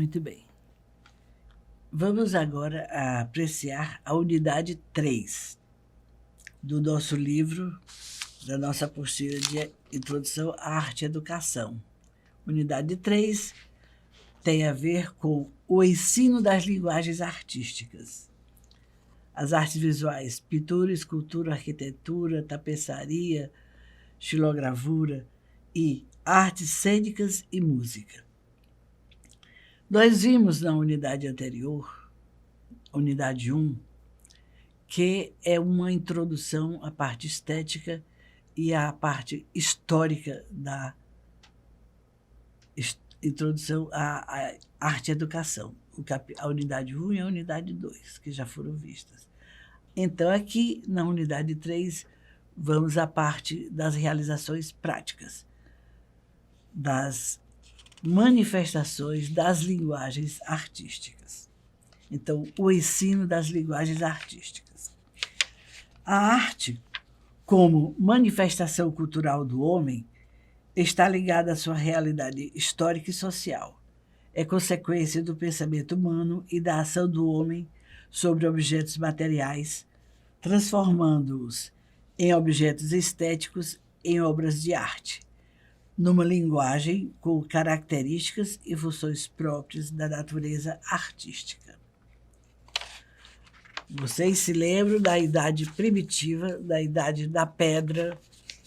Muito bem. Vamos agora apreciar a unidade 3 do nosso livro, da nossa apostila de Introdução à Arte e Educação. Unidade 3 tem a ver com o ensino das linguagens artísticas. As artes visuais, pintura, escultura, arquitetura, tapeçaria, xilogravura e artes cênicas e música. Nós vimos na unidade anterior, unidade 1, que é uma introdução à parte estética e à parte histórica da introdução à arte e educação. A unidade 1 e a unidade 2, que já foram vistas. Então, aqui, na unidade 3, vamos à parte das realizações práticas, das manifestações das linguagens artísticas. Então, o ensino das linguagens artísticas. A arte, como manifestação cultural do homem, está ligada à sua realidade histórica e social. É consequência do pensamento humano e da ação do homem sobre objetos materiais, transformando-os em objetos estéticos em obras de arte, numa linguagem com características e funções próprias da natureza artística. Vocês se lembram da idade primitiva, da idade da pedra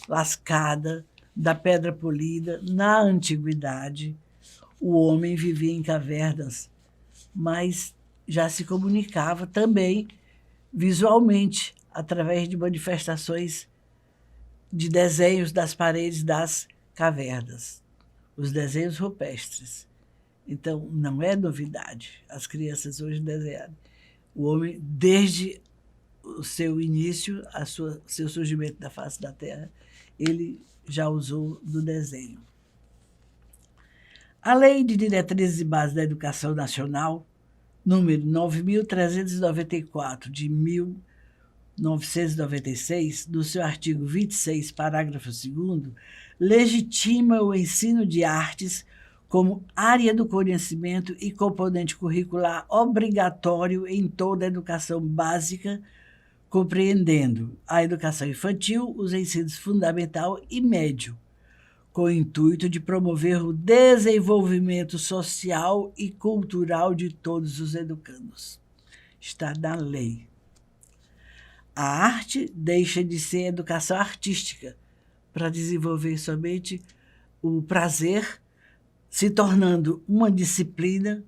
lascada, da pedra polida. Na antiguidade, o homem vivia em cavernas, mas já se comunicava também visualmente, através de manifestações de desenhos das paredes das cavernas, os desenhos rupestres. Então, não é novidade as crianças hoje desenharem. O homem, desde o seu início, seu surgimento da face da Terra, ele já usou do desenho. A Lei de Diretrizes e Bases da Educação Nacional, número 9.394, de 1996, no seu artigo 26, parágrafo 2º, legitima o ensino de artes como área do conhecimento e componente curricular obrigatório em toda a educação básica, compreendendo a educação infantil, os ensinos fundamental e médio, com o intuito de promover o desenvolvimento social e cultural de todos os educandos. Está na lei. A arte deixa de ser educação artística para desenvolver somente o prazer, se tornando uma disciplina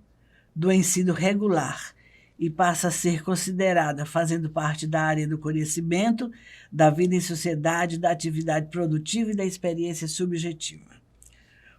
do ensino regular e passa a ser considerada fazendo parte da área do conhecimento, da vida em sociedade, da atividade produtiva e da experiência subjetiva.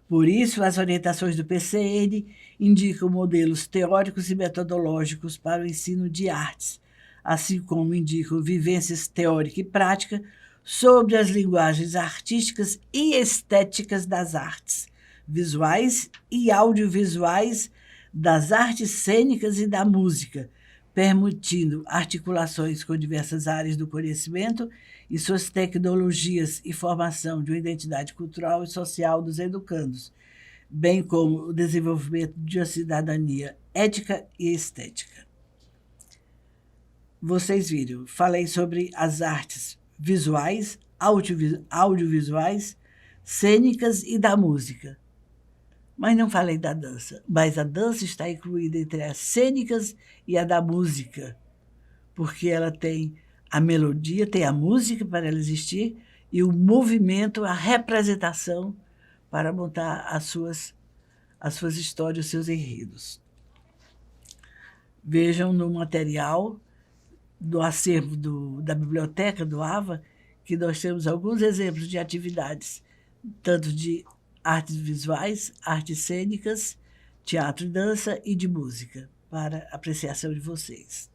Por isso, as orientações do PCN indicam modelos teóricos e metodológicos para o ensino de artes, assim como indicam vivências teórica e prática sobre as linguagens artísticas e estéticas das artes, visuais e audiovisuais, das artes cênicas e da música, permitindo articulações com diversas áreas do conhecimento e suas tecnologias e formação de uma identidade cultural e social dos educandos, bem como o desenvolvimento de uma cidadania ética e estética. Vocês viram, falei sobre as artes visuais, audiovisuais, cênicas e da música. Mas não falei da dança. Mas a dança está incluída entre as cênicas e a da música, porque ela tem a melodia, tem a música para ela existir, e o movimento, a representação para montar as suas histórias, os seus enredos. Vejam no material do acervo da biblioteca do AVA, que nós temos alguns exemplos de atividades, tanto de artes visuais, artes cênicas, teatro e dança e de música, para apreciação de vocês.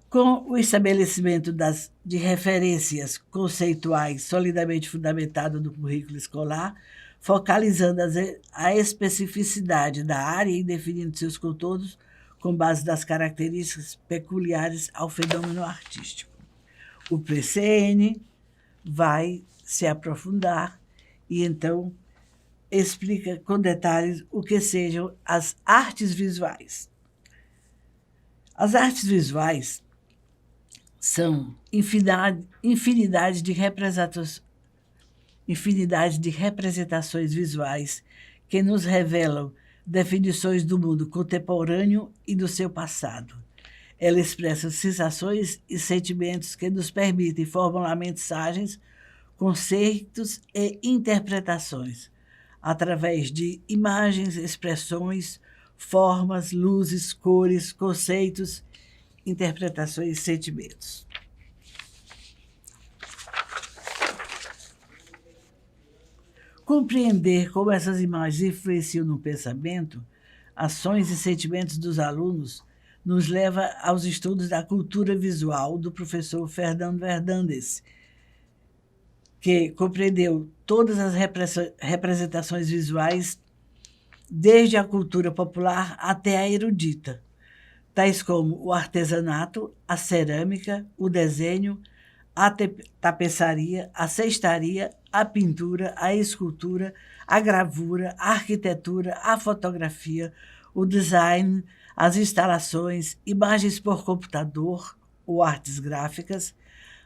Com o estabelecimento de referências conceituais solidamente fundamentadas no currículo escolar, focalizando a especificidade da área e definindo seus contornos com base nas características peculiares ao fenômeno artístico. O PCN vai se aprofundar e, então, explica com detalhes o que sejam as artes visuais. As artes visuais são infinidade de representações visuais que nos revelam definições do mundo contemporâneo e do seu passado. Ela expressa sensações e sentimentos que nos permitem formular mensagens, conceitos e interpretações, através de imagens, expressões, formas, luzes, cores, conceitos, interpretações e sentimentos. Compreender como essas imagens influenciam no pensamento, ações e sentimentos dos alunos nos leva aos estudos da cultura visual do professor Fernando Verdandez, que compreendeu todas as representações visuais, desde a cultura popular até a erudita, tais como o artesanato, a cerâmica, o desenho, a tapeçaria, a cestaria, a pintura, a escultura, a gravura, a arquitetura, a fotografia, o design, as instalações, imagens por computador ou artes gráficas,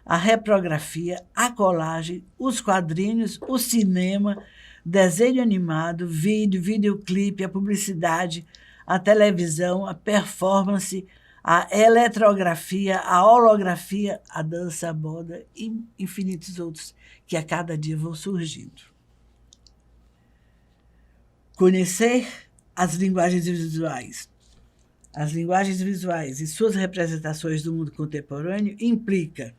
a reprografia, a colagem, os quadrinhos, o cinema, desenho animado, videoclipe, a publicidade, a televisão, a performance, a eletrografia, a holografia, a dança, a moda e infinitos outros que a cada dia vão surgindo. Conhecer as linguagens visuais. As linguagens visuais e suas representações do mundo contemporâneo implica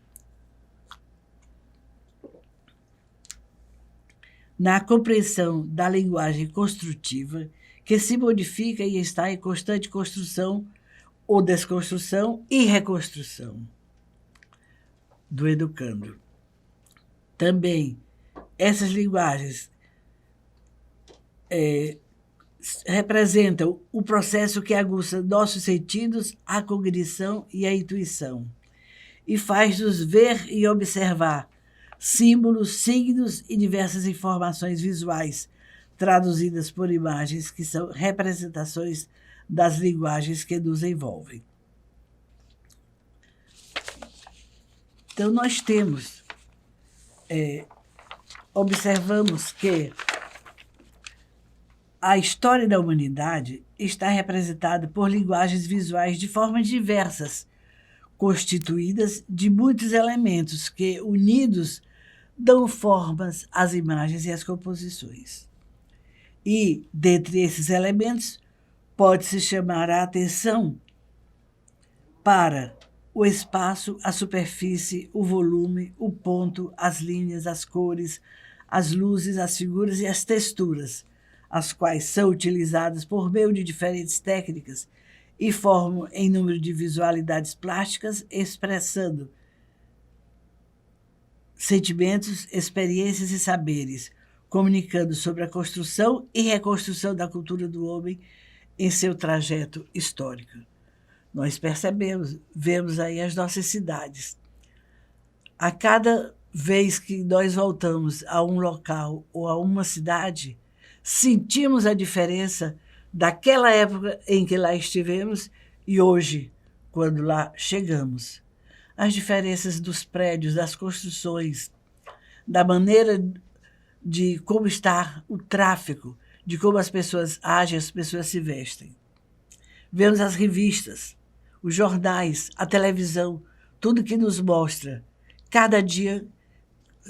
na compreensão da linguagem construtiva, que se modifica e está em constante construção ou desconstrução e reconstrução do educando. Também, essas linguagens representam o processo que aguça nossos sentidos, a cognição e a intuição, e faz-nos ver e observar símbolos, signos e diversas informações visuais, traduzidas por imagens que são representações das linguagens que nos envolvem. Então, nós observamos que a história da humanidade está representada por linguagens visuais de formas diversas, constituídas de muitos elementos que, unidos, dão formas às imagens e às composições. E, dentre esses elementos, pode-se chamar a atenção para o espaço, a superfície, o volume, o ponto, as linhas, as cores, as luzes, as figuras e as texturas, as quais são utilizadas por meio de diferentes técnicas e formam em número de visualidades plásticas, expressando sentimentos, experiências e saberes, comunicando sobre a construção e reconstrução da cultura do homem em seu trajeto histórico. Nós vemos aí as nossas cidades. A cada vez que nós voltamos a um local ou a uma cidade, sentimos a diferença daquela época em que lá estivemos e hoje, quando lá chegamos. As diferenças dos prédios, das construções, da maneira de como está o tráfego, de como as pessoas agem, as pessoas se vestem. Vemos as revistas, os jornais, a televisão, tudo que nos mostra. Cada dia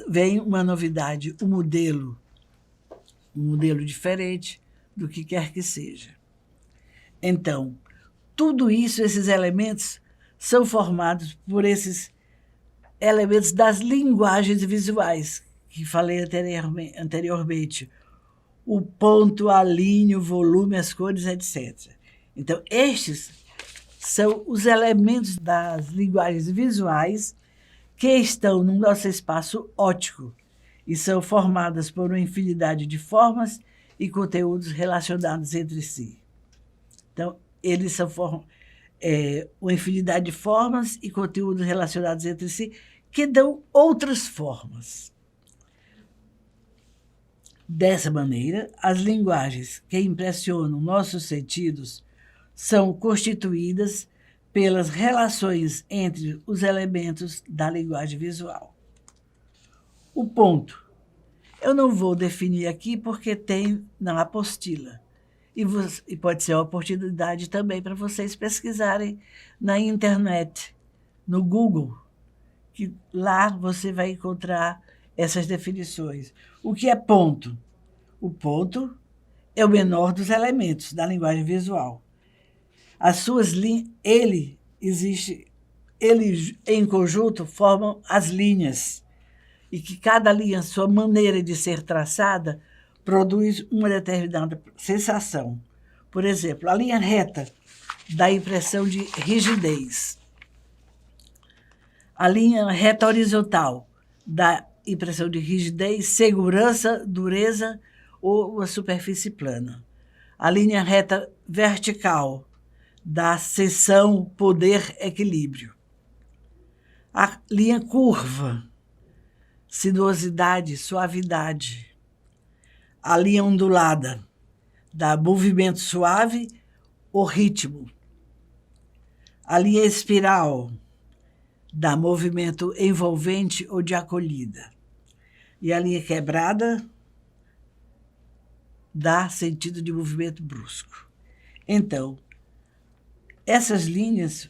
vem uma novidade, um modelo diferente do que quer que seja. Então, tudo isso, esses elementos, são formados por esses elementos das linguagens visuais, que falei anteriormente. O ponto, a linha, o volume, as cores, etc. Então, estes são os elementos das linguagens visuais que estão no nosso espaço óptico e são formadas por uma infinidade de formas e conteúdos relacionados entre si. Então, eles são uma infinidade de formas e conteúdos relacionados entre si que dão outras formas. Dessa maneira, as linguagens que impressionam nossos sentidos são constituídas pelas relações entre os elementos da linguagem visual. O ponto. Eu não vou definir aqui porque tem na apostila. E pode ser uma oportunidade também para vocês pesquisarem na internet, no Google, que lá você vai encontrar essas definições. O que é ponto? O ponto é o menor dos elementos da linguagem visual. As suas ele em conjunto formam as linhas, e que cada linha, sua maneira de ser traçada, produz uma determinada sensação. Por exemplo, a linha reta dá a impressão de rigidez. A linha reta horizontal dá impressão de rigidez, segurança, dureza ou uma superfície plana. A linha reta vertical dá seção, poder, equilíbrio. A linha curva, sinuosidade, suavidade. A linha ondulada dá movimento suave ou ritmo. A linha espiral dá movimento envolvente ou de acolhida. E a linha quebrada dá sentido de movimento brusco. Então, essas linhas,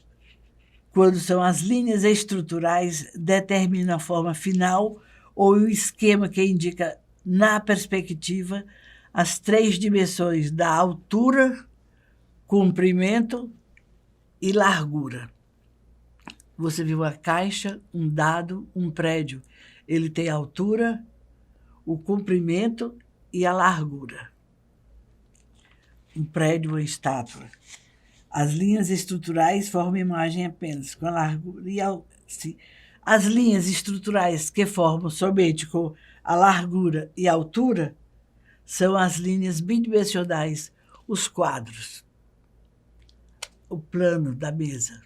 quando são as linhas estruturais, determinam a forma final ou o esquema que indica, na perspectiva, as 3 dimensões da altura, comprimento e largura. Você viu a caixa, um dado, um prédio. Ele tem a altura, o comprimento e a largura. Um prédio, uma estátua. As linhas estruturais formam imagem apenas com a largura e as linhas estruturais que formam somente com a largura e a altura são as linhas bidimensionais, os quadros, o plano da mesa.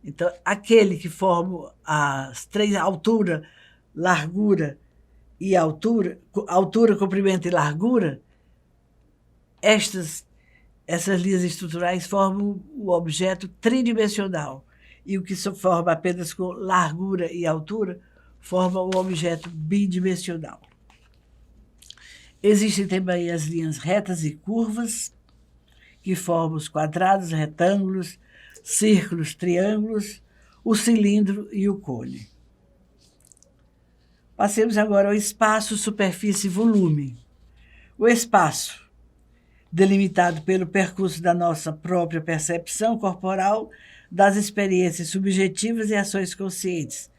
Então, aquele que forma as 3, altura, largura e altura, comprimento e largura, essas linhas estruturais formam o objeto tridimensional. E o que se forma apenas com largura e altura forma o objeto bidimensional. Existem também as linhas retas e curvas, que formam os quadrados, retângulos, círculos, triângulos, o cilindro e o cone. Passemos agora ao espaço, superfície e volume. O espaço, delimitado pelo percurso da nossa própria percepção corporal, das experiências subjetivas e ações conscientes.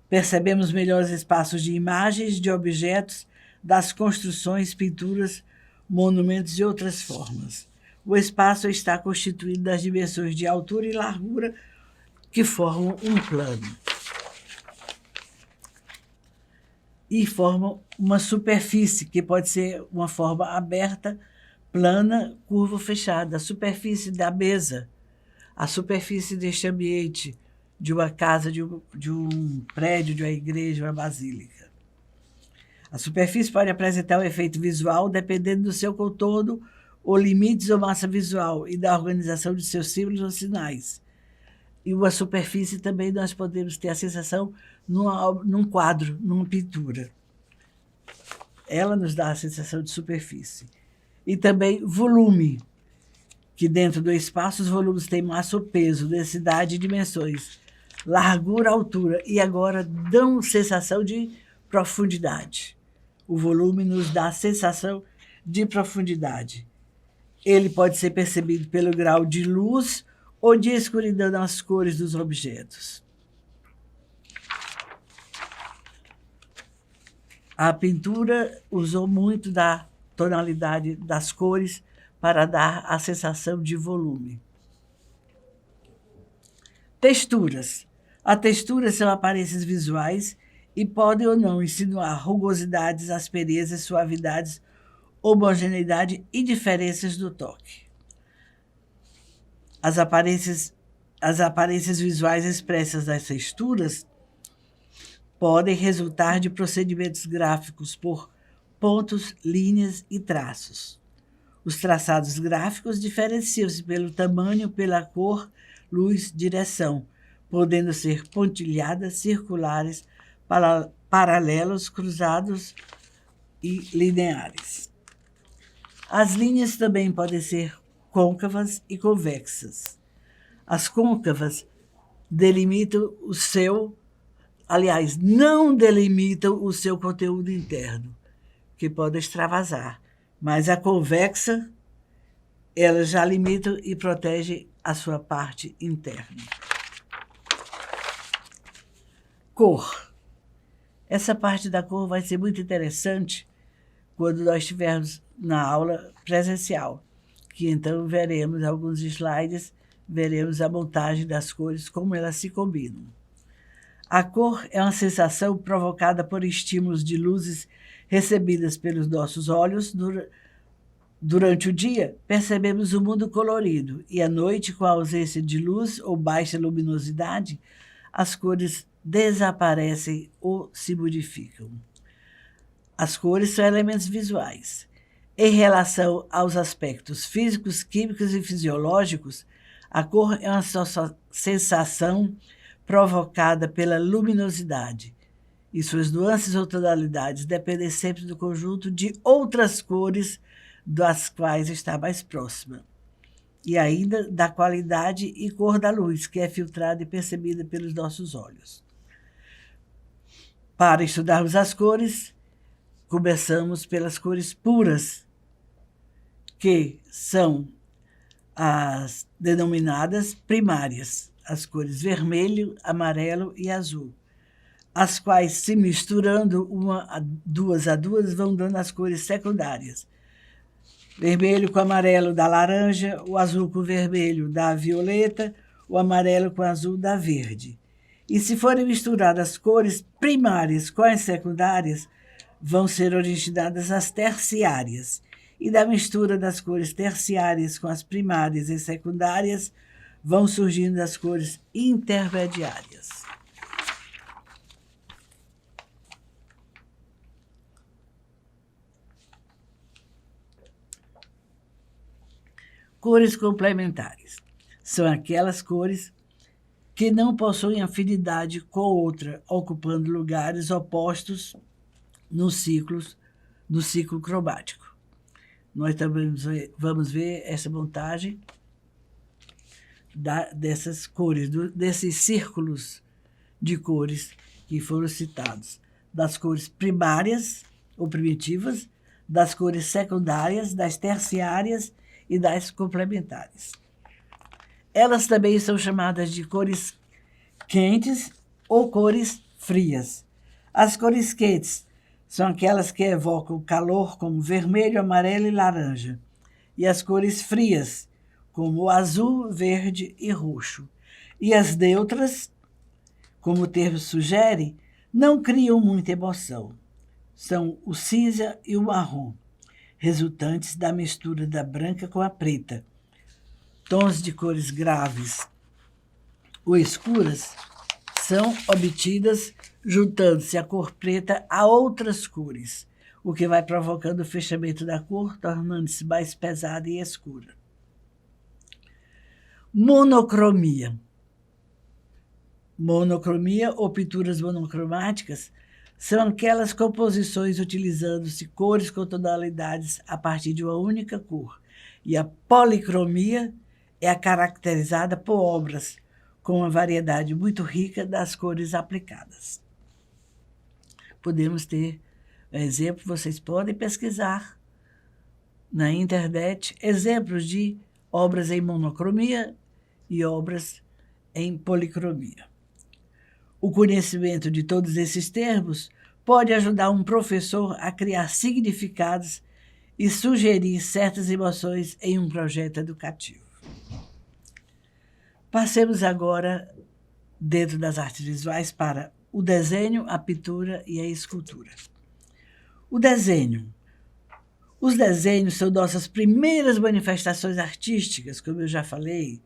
Percebemos melhor os espaços de imagens, de objetos, das construções, pinturas, monumentos e outras formas. O espaço está constituído das dimensões de altura e largura que formam um plano. E formam uma superfície, que pode ser uma forma aberta, plana, curva ou fechada. A superfície da mesa, a superfície deste ambiente, de uma casa, de um prédio, de uma igreja, uma basílica. A superfície pode apresentar um efeito visual dependendo do seu contorno ou limites ou massa visual e da organização de seus símbolos ou sinais. E uma superfície também nós podemos ter a sensação num quadro, numa pintura. Ela nos dá a sensação de superfície. E também volume, que dentro do espaço os volumes têm massa ou peso, densidade e dimensões, largura, altura, e agora dão sensação de profundidade. O volume nos dá a sensação de profundidade. Ele pode ser percebido pelo grau de luz ou de escuridão nas cores dos objetos. A pintura usou muito da tonalidade das cores para dar a sensação de volume. Texturas. As texturas são aparências visuais e podem ou não insinuar rugosidades, asperezas, suavidades, homogeneidade e diferenças do toque. As aparências visuais expressas das texturas podem resultar de procedimentos gráficos por pontos, linhas e traços. Os traçados gráficos diferenciam-se pelo tamanho, pela cor, luz, direção, podendo ser pontilhadas, circulares, paralelos, cruzados e lineares. As linhas também podem ser côncavas e convexas. As côncavas delimitam não delimitam o seu conteúdo interno, que pode extravasar, mas a convexa, ela já limita e protege a sua parte interna. Cor. Essa parte da cor vai ser muito interessante quando nós estivermos na aula presencial, que então veremos alguns slides, veremos a montagem das cores, como elas se combinam. A cor é uma sensação provocada por estímulos de luzes recebidas pelos nossos olhos. Durante o dia, percebemos o mundo colorido, e à noite, com a ausência de luz ou baixa luminosidade, as cores desaparecem ou se modificam. As cores são elementos visuais. Em relação aos aspectos físicos, químicos e fisiológicos, a cor é uma sensação provocada pela luminosidade, e suas nuances ou tonalidades dependem sempre do conjunto de outras cores das quais está mais próxima, e ainda da qualidade e cor da luz, que é filtrada e percebida pelos nossos olhos. Para estudarmos as cores, começamos pelas cores puras, que são as denominadas primárias, as cores vermelho, amarelo e azul, as quais, se misturando duas a duas, vão dando as cores secundárias. Vermelho com amarelo dá laranja, o azul com vermelho dá violeta, o amarelo com azul dá verde. E se forem misturadas as cores primárias com as secundárias, vão ser originadas as terciárias. E da mistura das cores terciárias com as primárias e secundárias, vão surgindo as cores intermediárias. Cores complementares. São aquelas cores que não possuem afinidade com outra, ocupando lugares opostos no ciclo cromático. Nós também vamos ver essa montagem dessas cores, desses círculos de cores que foram citados, das cores primárias ou primitivas, das cores secundárias, das terciárias e das complementares. Elas também são chamadas de cores quentes ou cores frias. As cores quentes são aquelas que evocam calor, como vermelho, amarelo e laranja. E as cores frias, como azul, verde e roxo. E as neutras, como o termo sugere, não criam muita emoção. São o cinza e o marrom, resultantes da mistura da branca com a preta. Tons de cores graves ou escuras são obtidas juntando-se a cor preta a outras cores, o que vai provocando o fechamento da cor, tornando-se mais pesada e escura. Monocromia. Monocromia ou pinturas monocromáticas são aquelas composições utilizando-se cores com tonalidades a partir de uma única cor. E a policromia é a caracterizada por obras com uma variedade muito rica das cores aplicadas. Podemos ter exemplo, vocês podem pesquisar na internet exemplos de obras em monocromia e obras em policromia. O conhecimento de todos esses termos pode ajudar um professor a criar significados e sugerir certas emoções em um projeto educativo. Passemos agora, dentro das artes visuais, para o desenho, a pintura e a escultura. O desenho. Os desenhos são nossas primeiras manifestações artísticas, como eu já falei,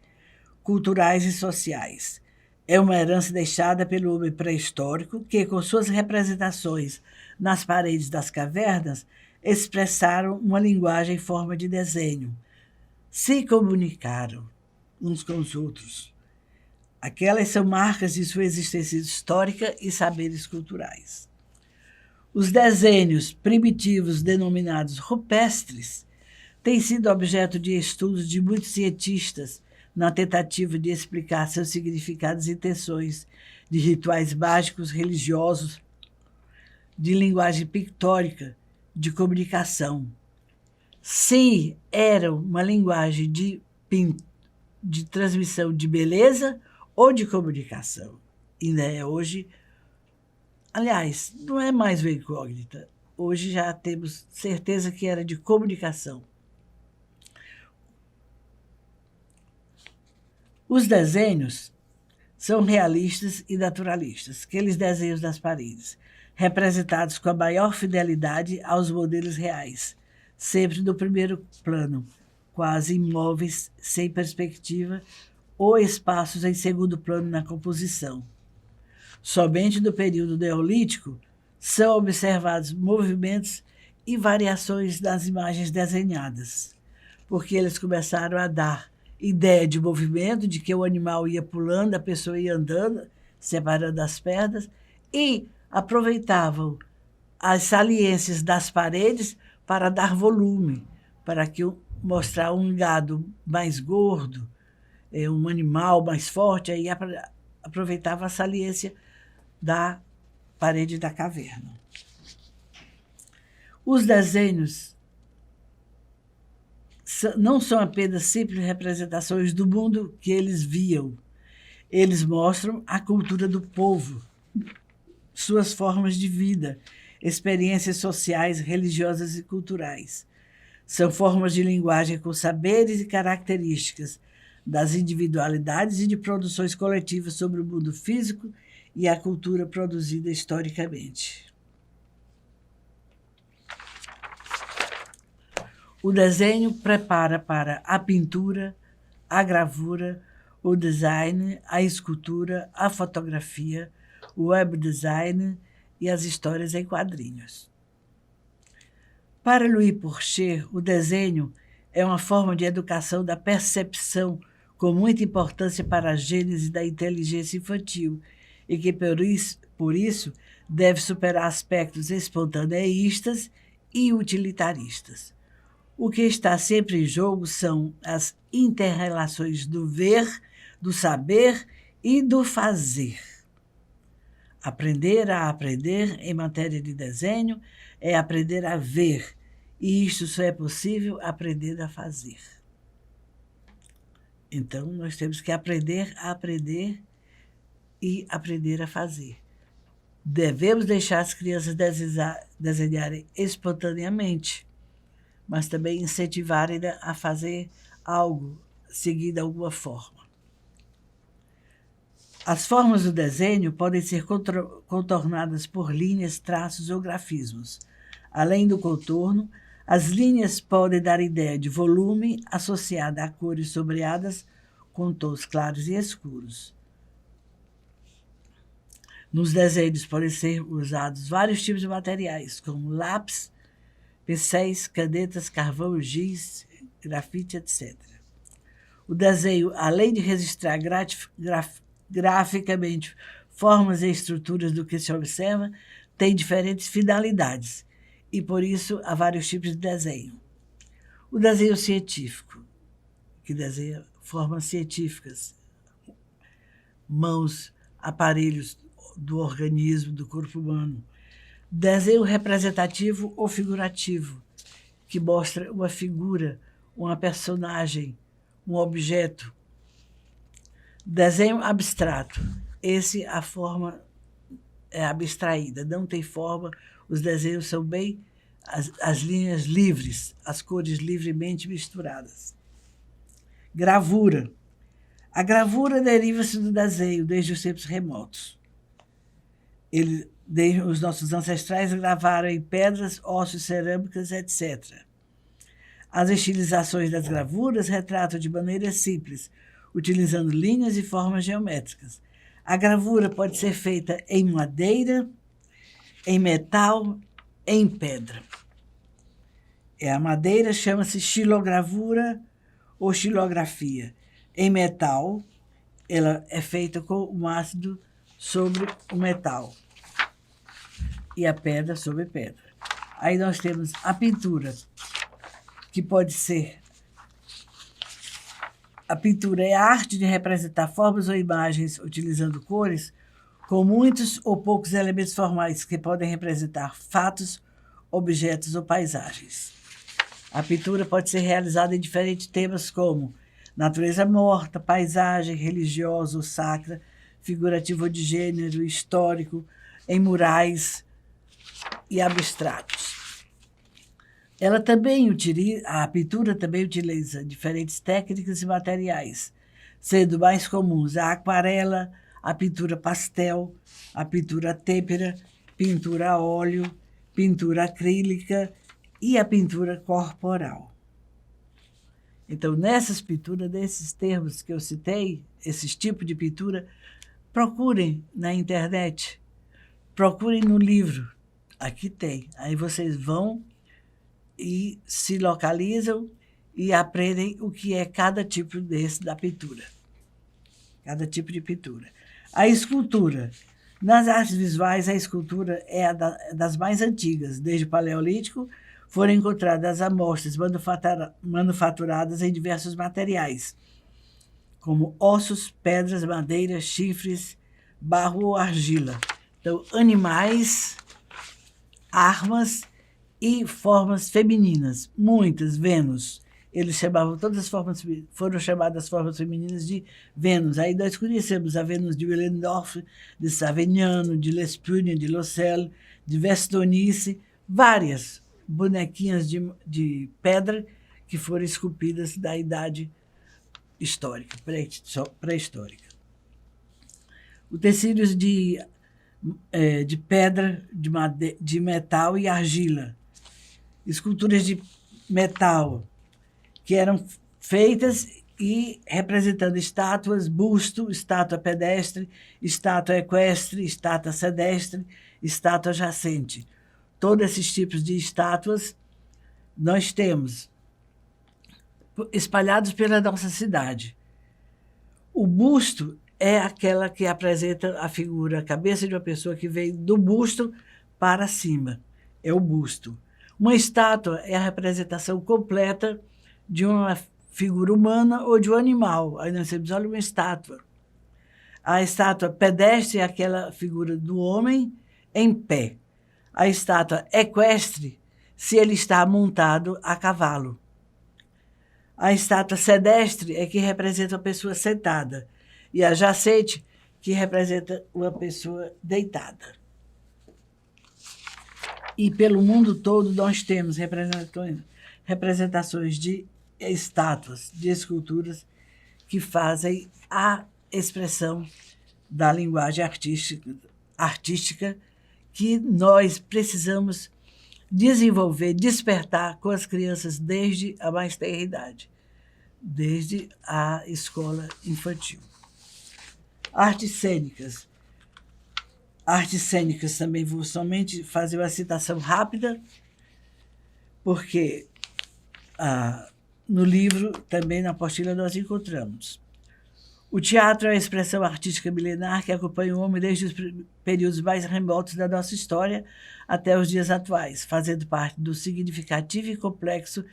culturais e sociais. É uma herança deixada pelo homem pré-histórico que, com suas representações nas paredes das cavernas, expressaram uma linguagem em forma de desenho. Se comunicaram uns com os outros. Aquelas são marcas de sua existência histórica e saberes culturais. Os desenhos primitivos denominados rupestres têm sido objeto de estudos de muitos cientistas na tentativa de explicar seus significados e intenções de rituais mágicos, religiosos, de linguagem pictórica, de comunicação. Se era uma linguagem de transmissão de beleza ou de comunicação. Ainda é hoje. Aliás, não é mais uma incógnita. Hoje já temos certeza que era de comunicação. Os desenhos são realistas e naturalistas, aqueles desenhos das paredes, representados com a maior fidelidade aos modelos reais, sempre no primeiro plano, quase imóveis, sem perspectiva, ou espaços em segundo plano na composição. Somente no período neolítico são observados movimentos e variações das imagens desenhadas, porque eles começaram a dar ideia de movimento, de que o animal ia pulando, a pessoa ia andando, separando as pernas, e aproveitavam as saliências das paredes para dar volume, para mostrar um gado mais gordo, um animal mais forte, aí aproveitava a saliência da parede da caverna. Os desenhos não são apenas simples representações do mundo que eles viam. Eles mostram a cultura do povo, suas formas de vida, experiências sociais, religiosas e culturais. São formas de linguagem com saberes e características das individualidades e de produções coletivas sobre o mundo físico e a cultura produzida historicamente. O desenho prepara para a pintura, a gravura, o design, a escultura, a fotografia, o web design e as histórias em quadrinhos. Para Louis Porcher, o desenho é uma forma de educação da percepção com muita importância para a gênese da inteligência infantil e que, por isso, deve superar aspectos espontaneístas e utilitaristas. O que está sempre em jogo são as inter-relações do ver, do saber e do fazer. Aprender a aprender em matéria de desenho é aprender a ver, e isto só é possível aprendendo a fazer. Então, nós temos que aprender a aprender e aprender a fazer. Devemos deixar as crianças desenharem espontaneamente, mas também incentivarem a fazer algo, seguir de alguma forma. As formas do desenho podem ser contornadas por linhas, traços ou grafismos. Além do contorno, as linhas podem dar ideia de volume associada a cores sombreadas com tons claros e escuros. Nos desenhos podem ser usados vários tipos de materiais, como lápis, pincéis, canetas, carvão, giz, grafite, etc. O desenho, além de registrar graficamente formas e estruturas do que se observa, tem diferentes finalidades, e por isso há vários tipos de desenho. O desenho científico, que desenha formas científicas, mãos, aparelhos do organismo, do corpo humano. Desenho representativo ou figurativo, que mostra uma figura, uma personagem, um objeto. Desenho abstrato. A forma é abstraída, não tem forma, os desenhos são bem as linhas livres, as cores livremente misturadas. Gravura. A gravura deriva-se do desenho desde os tempos remotos. Os nossos ancestrais gravaram em pedras, ossos, cerâmicas, etc. As estilizações das gravuras retratam de maneira simples, utilizando linhas e formas geométricas. A gravura pode ser feita em madeira, em metal, em pedra. A madeira chama-se xilogravura ou xilografia. Em metal, ela é feita com um ácido sobre o metal e a pedra sobre pedra. Aí nós temos a pintura, que pode ser... A pintura é a arte de representar formas ou imagens utilizando cores com muitos ou poucos elementos formais que podem representar fatos, objetos ou paisagens. A pintura pode ser realizada em diferentes temas como natureza morta, paisagem, religiosa ou sacra, figurativo ou de gênero, histórico, em murais e abstratos. A pintura também utiliza diferentes técnicas e materiais, sendo mais comuns a aquarela, a pintura pastel, a pintura têmpera, pintura a óleo, pintura acrílica e a pintura corporal. Então, nessas pinturas, nesses termos que eu citei, esses tipos de pintura, procurem na internet, procurem no livro. Aqui tem. Aí vocês vão e se localizam e aprendem o que é cada tipo da pintura. Cada tipo de pintura. A escultura. Nas artes visuais, a escultura é das mais antigas. Desde o Paleolítico, foram encontradas amostras manufaturadas em diversos materiais, como ossos, pedras, madeira, chifres, barro ou argila. Então, animais, armas e formas femininas, muitas, Vênus. Eles chamavam todas as formas, foram chamadas as formas femininas de Vênus. Aí nós conhecemos a Vênus de Willendorf, de Savignano, de L'Espugne, de Lausel, de Vestonica, várias bonequinhas de pedra que foram esculpidas da idade histórica, pré-histórica. O tecidos de pedra, de metal e argila. Esculturas de metal que eram feitas e representando estátuas, busto, estátua pedestre, estátua equestre, estátua sedestre, estátua jacente. Todos esses tipos de estátuas nós temos espalhados pela nossa cidade. O busto é aquela que apresenta a figura, a cabeça de uma pessoa que vem do busto para cima. É o busto. Uma estátua é a representação completa de uma figura humana ou de um animal. Aí nós temos, olha, uma estátua. A estátua pedestre é aquela figura do homem em pé. A estátua equestre, se ele está montado a cavalo. A estátua sedestre é que representa uma pessoa sentada. E a jacente, que representa uma pessoa deitada. E pelo mundo todo nós temos representações de estátuas, de esculturas que fazem a expressão da linguagem artística que nós precisamos desenvolver, despertar com as crianças desde a mais tenra idade, desde a escola infantil. Artes cênicas. Artes cênicas também vou somente fazer uma citação rápida, porque no livro, também na apostila, nós encontramos. O teatro é a expressão artística milenar que acompanha o homem desde os períodos mais remotos da nossa história até os dias atuais, fazendo parte do significativo e complexo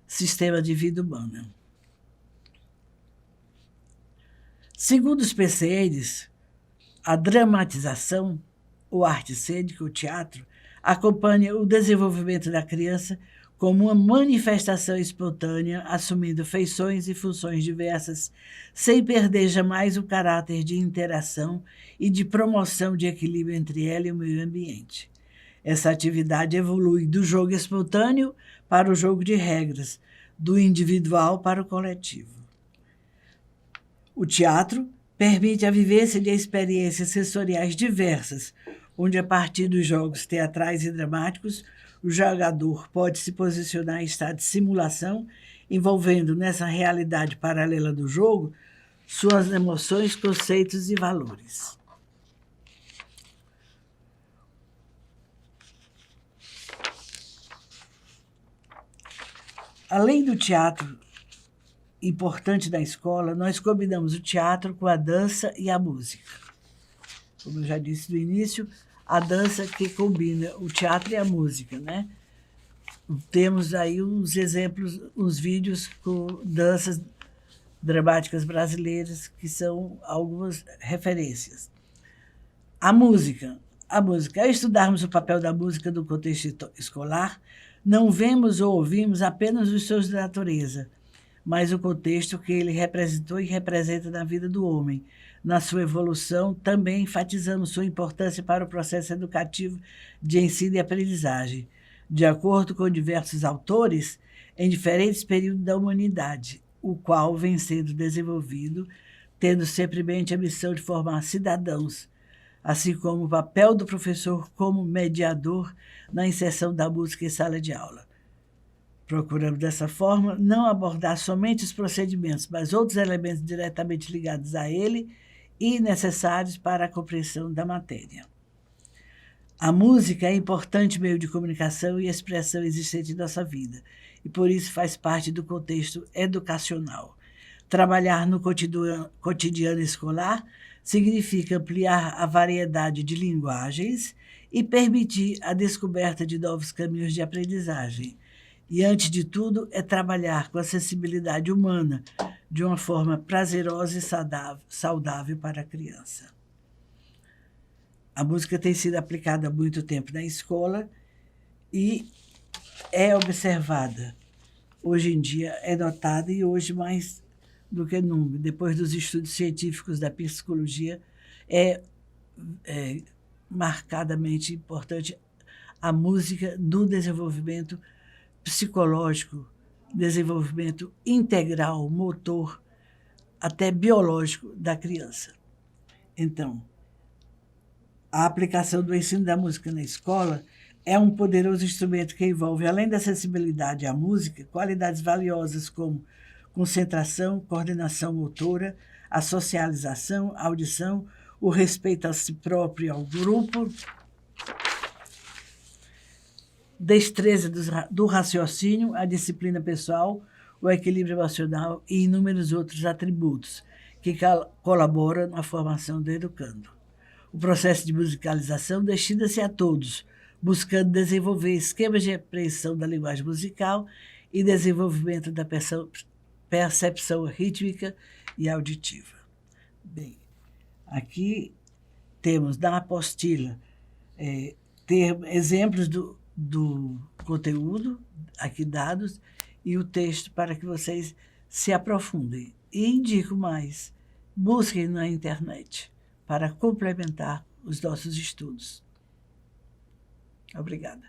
sistema de vida humana. Segundo os PCNs, a dramatização, ou arte cênica, o teatro, acompanha o desenvolvimento da criança como uma manifestação espontânea, assumindo feições e funções diversas, sem perder jamais o caráter de interação e de promoção de equilíbrio entre ela e o meio ambiente. Essa atividade evolui do jogo espontâneo para o jogo de regras, do individual para o coletivo. O teatro permite a vivência de experiências sensoriais diversas, onde, a partir dos jogos teatrais e dramáticos, o jogador pode se posicionar em estado de simulação, envolvendo nessa realidade paralela do jogo suas emoções, conceitos e valores. Além do teatro importante da escola, nós combinamos o teatro com a dança e a música. Como eu já disse no início, a dança que combina o teatro e a música, né? Temos aí uns exemplos, uns vídeos com danças dramáticas brasileiras, que são algumas referências. A música. Ao estudarmos o papel da música no contexto escolar, não vemos ou ouvimos apenas os sons da natureza, mas o contexto que ele representou e representa na vida do homem. Na sua evolução, também enfatizamos sua importância para o processo educativo de ensino e aprendizagem. De acordo com diversos autores, em diferentes períodos da humanidade, o qual vem sendo desenvolvido, tendo sempre em mente a missão de formar cidadãos, assim como o papel do professor como mediador na inserção da música em sala de aula. Procuramos, dessa forma, não abordar somente os procedimentos, mas outros elementos diretamente ligados a ele e necessários para a compreensão da matéria. A música é importante meio de comunicação e expressão existente em nossa vida, e por isso faz parte do contexto educacional. Trabalhar no cotidiano escolar significa ampliar a variedade de linguagens e permitir a descoberta de novos caminhos de aprendizagem. E, antes de tudo, é trabalhar com a sensibilidade humana de uma forma prazerosa e saudável para a criança. A música tem sido aplicada há muito tempo na escola e é observada. Hoje em dia é notada e hoje mais do que nunca, depois dos estudos científicos da psicologia, é marcadamente importante a música no desenvolvimento psicológico, desenvolvimento integral, motor, até biológico da criança. Então, a aplicação do ensino da música na escola é um poderoso instrumento que envolve, além da sensibilidade à música, qualidades valiosas como concentração, coordenação motora, a socialização, a audição, o respeito a si próprio e ao grupo, destreza do raciocínio, a disciplina pessoal, o equilíbrio emocional e inúmeros outros atributos que colaboram na formação do educando. O processo de musicalização destina-se a todos, buscando desenvolver esquemas de apreensão da linguagem musical e desenvolvimento da percepção rítmica e auditiva. Bem, aqui temos na apostila exemplos do conteúdo aqui dados e o texto para que vocês se aprofundem. E indico mais, busquem na internet para complementar os nossos estudos. Obrigada.